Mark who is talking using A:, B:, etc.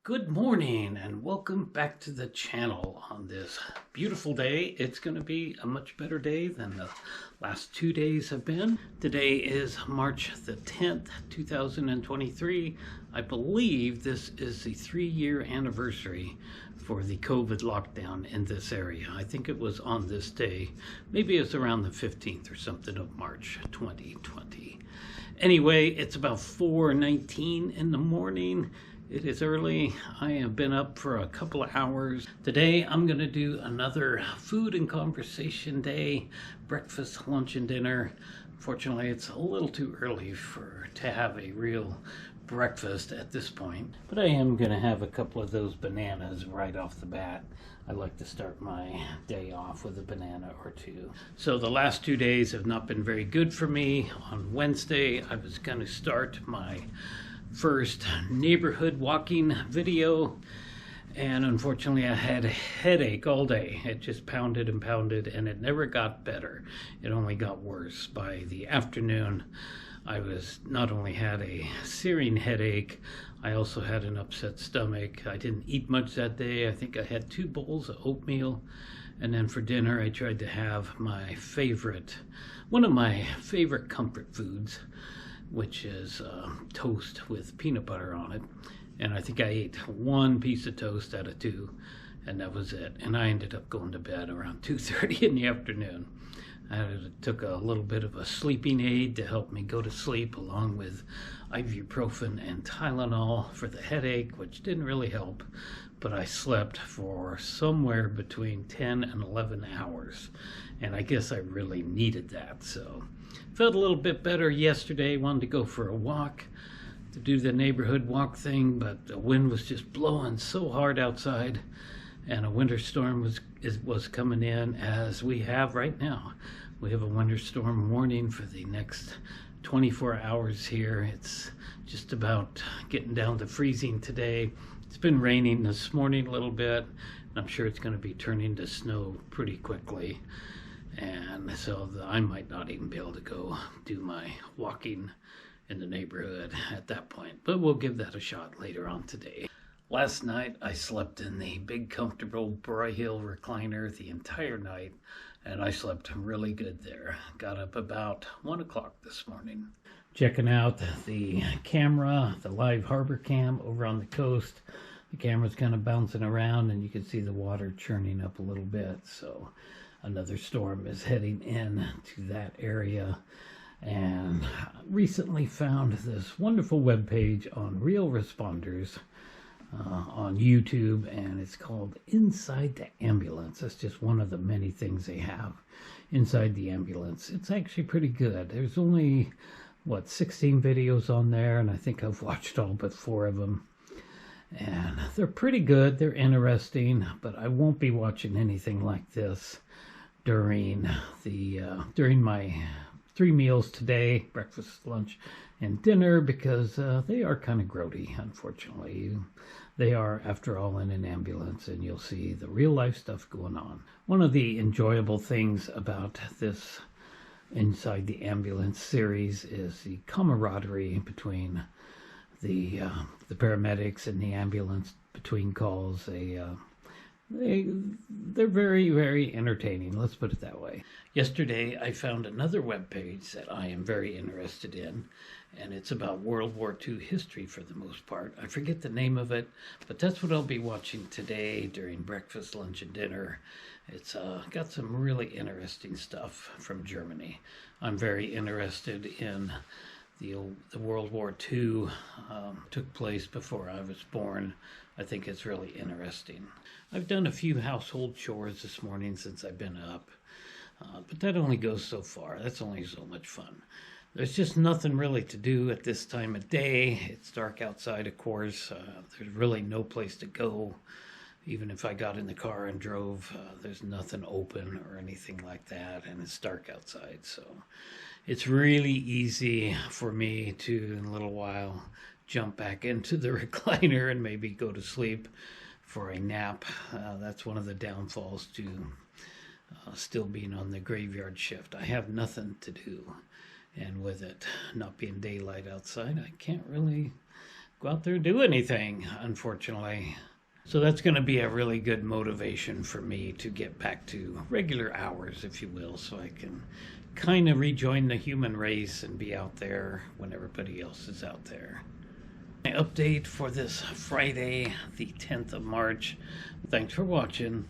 A: Good morning and welcome back to the channel on this beautiful day. It's going to be a much better day than the last 2 days have been. Today is March the 10th, 2023. I believe this is the 3-year anniversary for the COVID lockdown in this area. I think it was on this day. Maybe it's around the 15th or something of March 2020. Anyway, it's about 4:19 in the morning. It is early. I have been up for a couple of hours. Today I'm going to do another food and conversation day, breakfast, lunch, and dinner. Fortunately, it's a little too early to have a real breakfast at this point, but I am going to have a couple of those bananas right off the bat. I like to start my day off with a banana or two. So the last 2 days have not been very good for me. On Wednesday, I was going to start my first neighborhood walking video, and unfortunately I had a headache all day. It just pounded and pounded and it never got better. It only got worse. By the afternoon I was not only had a searing headache, I also had an upset stomach. I didn't eat much that day. I think I had 2 bowls of oatmeal, and then for dinner I tried to have one of my favorite comfort foods, which is toast with peanut butter on it. And I think I ate 1 piece of toast out of 2, and that was it. And I ended up going to bed around 2:30 in the afternoon. I took a little bit of a sleeping aid to help me go to sleep, along with ibuprofen and Tylenol for the headache, which didn't really help. But I slept for somewhere between 10 and 11 hours, and I guess I really needed that. So felt a little bit better yesterday. Wanted to go for a walk, to do the neighborhood walk thing, but the wind was just blowing so hard outside, and a winter storm was coming in, as we have right now. We have a winter storm warning for the next 24 hours here. It's just about getting down to freezing today. It's been raining this morning a little bit, and I'm sure it's going to be turning to snow pretty quickly. And so I might not even be able to go do my walking in the neighborhood at that point, but we'll give that a shot later on today. Last night I slept in the big comfortable Broyhill recliner the entire night, and I slept really good there. Got up about 1 o'clock this morning. Checking out the camera, the live harbor cam over on the coast. The camera's kind of bouncing around and you can see the water churning up a little bit. So another storm is heading in to that area. And recently found this wonderful webpage on Real Responders on YouTube, and it's called Inside the Ambulance. That's just one of the many things they have inside the ambulance. It's actually pretty good. There's only 16 videos on there, and I think I've watched all but 4 of them, and they're pretty good. They're interesting, but I won't be watching anything like this during my 3 meals today, breakfast, lunch, and dinner, because they are kind of grody, unfortunately. They are, after all, in an ambulance, and you'll see the real life stuff going on. One of the enjoyable things about this Inside the Ambulance series is the camaraderie between the paramedics and the ambulance between calls. They're very, very entertaining, let's put it that way. Yesterday I found another web page that I am very interested in, and it's about World War II history for the most part. I forget the name of it, but that's what I'll be watching today during breakfast, lunch, and dinner. It's got some really interesting stuff from Germany. I'm very interested in the World War II. Took place before I was born. I think it's really interesting. I've done a few household chores this morning since I've been up, but that only goes so far. That's only so much fun. There's just nothing really to do at this time of day. It's dark outside, of course. There's really no place to go. Even if I got in the car and drove, there's nothing open or anything like that, and it's dark outside. So it's really easy for me to, in a little while, jump back into the recliner and maybe go to sleep for a nap. That's one of the downfalls to still being on the graveyard shift. I have nothing to do, and with it not being daylight outside, I can't really go out there and do anything, unfortunately. So that's going to be a really good motivation for me to get back to regular hours, if you will, so I can kind of rejoin the human race and be out there when everybody else is out there. My update for this Friday, the 10th of March. Thanks for watching.